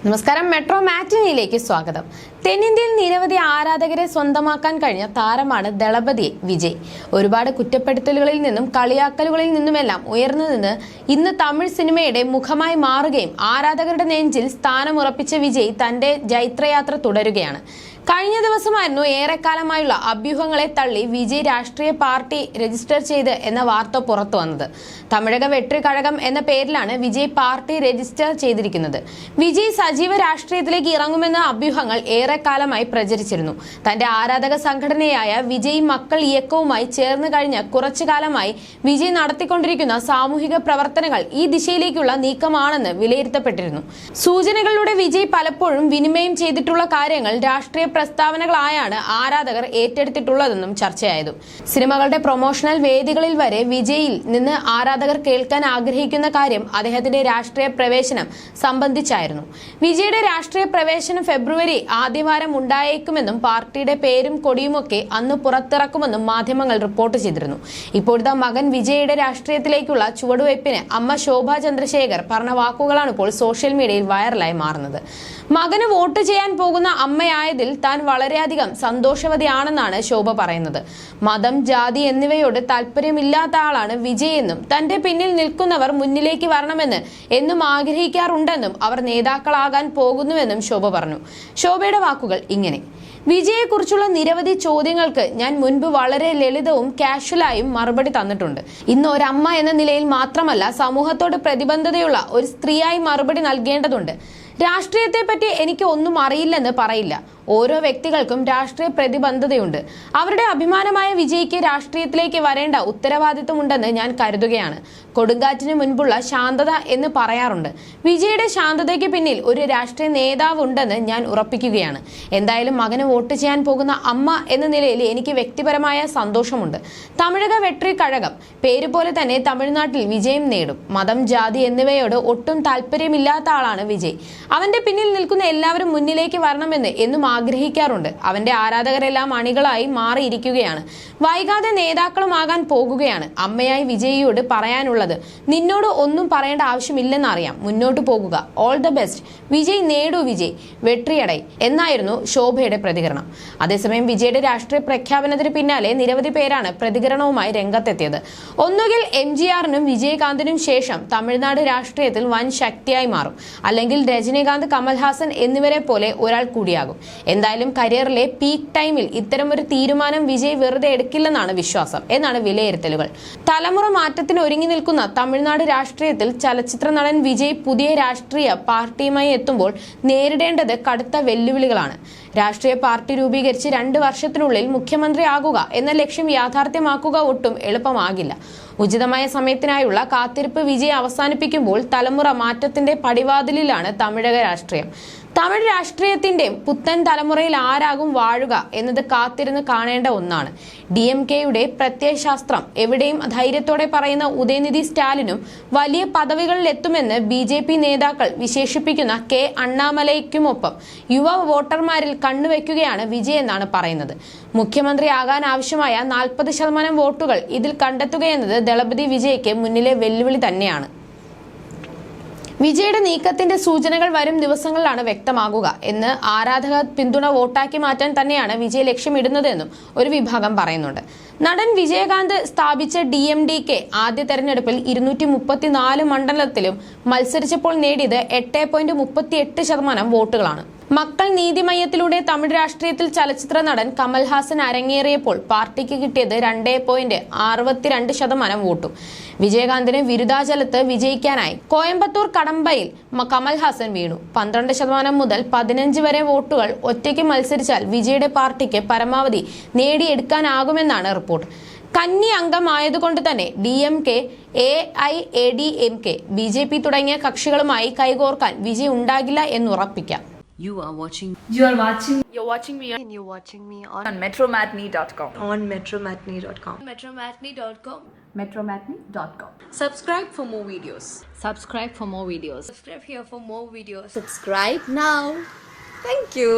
നമസ്കാരം, മെട്രോ മാറ്റിനിയിലേക്ക് സ്വാഗതം. തെന്നിന്ത്യയിൽ നിരവധി ആരാധകരെ സ്വന്തമാക്കാൻ കഴിഞ്ഞ താരമാണ് ദളപതി വിജയ്. ഒരുപാട് കുറ്റപ്പെടുത്തലുകളിൽ നിന്നും കളിയാക്കലുകളിൽ നിന്നുമെല്ലാം ഉയർന്നു നിന്ന് ഇന്ന് തമിഴ് സിനിമയുടെ മുഖമായി മാറുകയും ആരാധകരുടെ നെഞ്ചിൽ സ്ഥാനമുറപ്പിച്ച വിജയ് തന്റെ ജൈത്രയാത്ര തുടരുകയാണ്. കഴിഞ്ഞ ദിവസമായിരുന്നു ഏറെക്കാലമായുള്ള അഭ്യൂഹങ്ങളെ തള്ളി വിജയ് രാഷ്ട്രീയ പാർട്ടി രജിസ്റ്റർ ചെയ്ത് എന്ന വാർത്ത പുറത്തു വന്നത്. തമിഴക വെട്രി കഴകം എന്ന പേരിലാണ് വിജയ് പാർട്ടി രജിസ്റ്റർ ചെയ്തിരിക്കുന്നത്. വിജയ് സജീവ രാഷ്ട്രീയത്തിലേക്ക് ഇറങ്ങുമെന്ന അഭ്യൂഹങ്ങൾ ഏറെക്കാലമായി പ്രചരിച്ചിരുന്നു. തന്റെ ആരാധക സംഘടനയായ വിജയ് മക്കൾ ഇയക്കവുമായി ചേർന്ന് കഴിഞ്ഞ കുറച്ചു കാലമായി വിജയ് നടത്തിക്കൊണ്ടിരിക്കുന്ന സാമൂഹിക പ്രവർത്തനങ്ങൾ ഈ ദിശയിലേക്കുള്ള നീക്കമാണെന്ന് വിലയിരുത്തപ്പെട്ടിരുന്നു. സൂചനകളിലൂടെ വിജയ് പലപ്പോഴും വിനിമയം ചെയ്തിട്ടുള്ള കാര്യങ്ങൾ രാഷ്ട്രീയ പ്രസ്താവനകളായാണ് ആരാധകർ ഏറ്റെടുത്തിട്ടുള്ളതെന്നും ചർച്ചയായതു. സിനിമകളുടെ പ്രൊമോഷണൽ വേദികളിൽ വരെ വിജയിൽ നിന്ന് ആരാധകർ കേൾക്കാൻ ആഗ്രഹിക്കുന്ന കാര്യം അദ്ദേഹത്തിന്റെ രാഷ്ട്രീയ പ്രവേശനം സംബന്ധിച്ചായിരുന്നു. വിജയുടെ രാഷ്ട്രീയ പ്രവേശനം ഫെബ്രുവരി ആദ്യവാരം ഉണ്ടായേക്കുമെന്നും പാർട്ടിയുടെ പേരും കൊടിയുമൊക്കെ അന്ന് പുറത്തിറക്കുമെന്നും മാധ്യമങ്ങൾ റിപ്പോർട്ട് ചെയ്തിരുന്നു. ഇപ്പോഴത്തെ മകൻ വിജയുടെ രാഷ്ട്രീയത്തിലേക്കുള്ള ചുവടുവയ്പ്പിന് അമ്മ ശോഭ ചന്ദ്രശേഖർ പറഞ്ഞ വാക്കുകളാണ് ഇപ്പോൾ സോഷ്യൽ മീഡിയയിൽ വൈറലായി മാറുന്നത്. മകന് വോട്ട് ചെയ്യാൻ പോകുന്ന അമ്മയായതിൽ താൻ വളരെയധികം സന്തോഷവതിയാണെന്നാണ് ശോഭ പറയുന്നത്. മതം, ജാതി എന്നിവയോട് താല്പര്യമില്ലാത്ത ആളാണ് വിജയ് എന്നും തന്റെ പിന്നിൽ നിൽക്കുന്നവർ മുന്നിലേക്ക് വരണമെന്ന് എന്നും ആഗ്രഹിക്കാറുണ്ടെന്നും അവർ നേതാക്കളാകാൻ പോകുന്നുവെന്നും ശോഭ പറഞ്ഞു. ശോഭയുടെ വാക്കുകൾ ഇങ്ങനെ: വിജയെക്കുറിച്ചുള്ള നിരവധി ചോദ്യങ്ങൾക്ക് ഞാൻ മുൻപ് വളരെ ലളിതവും കാഷ്വലായും മറുപടി തന്നിട്ടുണ്ട്. ഇന്ന് ഒരമ്മ എന്ന നിലയിൽ മാത്രമല്ല, സമൂഹത്തോട് പ്രതിബദ്ധതയുള്ള ഒരു സ്ത്രീയായി മറുപടി നൽകേണ്ടതുണ്ട്. രാഷ്ട്രീയത്തെ പറ്റി എനിക്ക് ഒന്നും അറിയില്ലെന്ന് പറയില്ല. ഓരോ വ്യക്തികൾക്കും രാഷ്ട്രീയ പ്രതിബദ്ധതയുണ്ട്. അവരുടെ അഭിമാനമായ വിജയ്ക്ക് രാഷ്ട്രീയത്തിലേക്ക് വരേണ്ട ഉത്തരവാദിത്വമുണ്ടെന്ന് ഞാൻ കരുതുകയാണ്. കൊടുങ്കാറ്റിന് മുൻപുള്ള ശാന്തത എന്ന് പറയാറുണ്ട്. വിജയുടെ ശാന്തതയ്ക്ക് പിന്നിൽ ഒരു രാഷ്ട്രീയ നേതാവ് ഉണ്ടെന്ന് ഞാൻ ഉറപ്പിക്കുകയാണ്. എന്തായാലും മകന് വോട്ട് ചെയ്യാൻ പോകുന്ന അമ്മ എന്ന നിലയിൽ എനിക്ക് വ്യക്തിപരമായ സന്തോഷമുണ്ട്. തമിഴക വെട്രി കഴകം പേര് പോലെ തന്നെ തമിഴ്നാട്ടിൽ വിജയം നേടും. മതം, ജാതി എന്നിവയോട് ഒട്ടും താല്പര്യമില്ലാത്ത ആളാണ് വിജയ്. അവന്റെ പിന്നിൽ നിൽക്കുന്ന എല്ലാവരും മുന്നിലേക്ക് വരണമെന്ന് എന്നും ആഗ്രഹിക്കാറുണ്ട്. അവന്റെ ആരാധകരെല്ലാം അണികളായി മാറിയിരിക്കുകയാണ്. വൈകാതെ നേതാക്കളുമാകാൻ പോകുകയാണ്. അമ്മയായി വിജയിയോട് പറയാനുള്ളത്: നിന്നോട് ഒന്നും പറയേണ്ട ആവശ്യമില്ലെന്നറിയാം. മുന്നോട്ട് പോകുക. All the best. വിജയ് നേടൂ, വിജയ് വെട്രിയടൈ എന്നായിരുന്നു ശോഭയുടെ പ്രതികരണം. അതേസമയം വിജയുടെ രാഷ്ട്രീയ പ്രഖ്യാപനത്തിന് പിന്നാലെ നിരവധി പേരാണ് പ്രതികരണവുമായി രംഗത്തെത്തിയത്. ഒന്നുകിൽ MGRനും വിജയകാന്തിനും ശേഷം തമിഴ്നാട് രാഷ്ട്രീയത്തിൽ വൻ ശക്തിയായി മാറും, അല്ലെങ്കിൽ രജനീകാന്ത്, കമൽഹാസൻ എന്നിവരെ പോലെ ഒരാൾ കൂടിയാകും. എന്തായാലും കരിയറിലെ പീക്ക് ടൈമിൽ ഇത്തരമൊരു തീരുമാനം വിജയ് വെറുതെ എടുക്കില്ലെന്നാണ് വിശ്വാസം എന്നാണ് വിലയിരുത്തലുകൾ. തലമുറ മാറ്റത്തിന് ഒരുങ്ങി നിൽക്കുന്ന തമിഴ്നാട് രാഷ്ട്രീയത്തിൽ ചലച്ചിത്ര നടൻ വിജയ് പുതിയ രാഷ്ട്രീയ പാർട്ടിയുമായി എത്തുമ്പോൾ നേരിടേണ്ടത് കടുത്ത വെല്ലുവിളികളാണ്. രാഷ്ട്രീയ പാർട്ടി രൂപീകരിച്ച് 2 വർഷത്തിനുള്ളിൽ മുഖ്യമന്ത്രിയാകുക എന്ന ലക്ഷ്യം യാഥാർത്ഥ്യമാക്കുക ഒട്ടും എളുപ്പമാകില്ല. ഉചിതമായ സമയത്തിനായുള്ള കാത്തിരിപ്പ് വിജയ് അവസാനിപ്പിക്കുമ്പോൾ തലമുറ മാറ്റത്തിന്റെ പടിവാതിലിലാണ് തമിഴക രാഷ്ട്രീയം. തമിഴ് രാഷ്ട്രീയത്തിന്റെ പുത്തൻ തലമുറയിൽ ആരാകും വാഴുക എന്നത് കാത്തിരുന്ന് കാണേണ്ട ഒന്നാണ്. DMKയുടെ പ്രത്യയശാസ്ത്രം എവിടെയും ധൈര്യത്തോടെ പറയുന്ന ഉദയനിധി സ്റ്റാലിനും വലിയ പദവികളിലെത്തുമെന്ന് BJP നേതാക്കൾ വിശേഷിപ്പിക്കുന്ന K അണ്ണാമലയ്ക്കുമൊപ്പം യുവ വോട്ടർമാരിൽ കണ്ണുവെക്കുകയാണ് വിജയ് എന്നാണ് പറയുന്നത്. മുഖ്യമന്ത്രിയാകാൻ ആവശ്യമായ 40% വോട്ടുകൾ ഇതിൽ കണ്ടെത്തുകയെന്നത് ദളപതി വിജയ്ക്ക് മുന്നിലെ വെല്ലുവിളി തന്നെയാണ്. വിജയുടെ നീക്കത്തിന്റെ സൂചനകൾ വരും ദിവസങ്ങളിലാണ് വ്യക്തമാകുക എന്ന് ആരാധക പിന്തുണ വോട്ടാക്കി മാറ്റാൻ തന്നെയാണ് വിജയ് ലക്ഷ്യമിടുന്നതെന്നും ഒരു വിഭാഗം പറയുന്നുണ്ട്. നടൻ വിജയകാന്ത് സ്ഥാപിച്ച DMDK ആദ്യ തെരഞ്ഞെടുപ്പിൽ 234 മണ്ഡലത്തിലും മത്സരിച്ചപ്പോൾ നേടിയത് 8.38% വോട്ടുകളാണ്. മക്കൾ നീതിമയ്യത്തിലൂടെ തമിഴ് രാഷ്ട്രീയത്തിൽ ചലച്ചിത്ര നടൻ കമൽഹാസൻ അരങ്ങേറിയപ്പോൾ പാർട്ടിക്ക് കിട്ടിയത് 2.62% വോട്ടും. വിജയകാന്തിന് വിരുദ്ധാചലത്ത് വിജയിക്കാനായി കോയമ്പത്തൂർ കടമ്പയിൽ കമൽഹാസൻ വീണു. 12% മുതൽ 15 വരെ വോട്ടുകൾ ഒറ്റയ്ക്ക് മത്സരിച്ചാൽ വിജയുടെ പാർട്ടിക്ക് പരമാവധി നേടിയെടുക്കാനാകുമെന്നാണ് റിപ്പോർട്ട്. കന്നി അംഗമായതുകൊണ്ട് തന്നെ DMK, AIADMK, BJP തുടങ്ങിയ കക്ഷികളുമായി കൈകോർക്കാൻ വിജയ് ഉണ്ടാകില്ല എന്നുറപ്പിക്കാം. You're watching me on metromatney.com. on metromatney.com. metromatney.com. Subscribe for more videos. Subscribe for more videos. Subscribe here for more videos. Subscribe now. Thank you.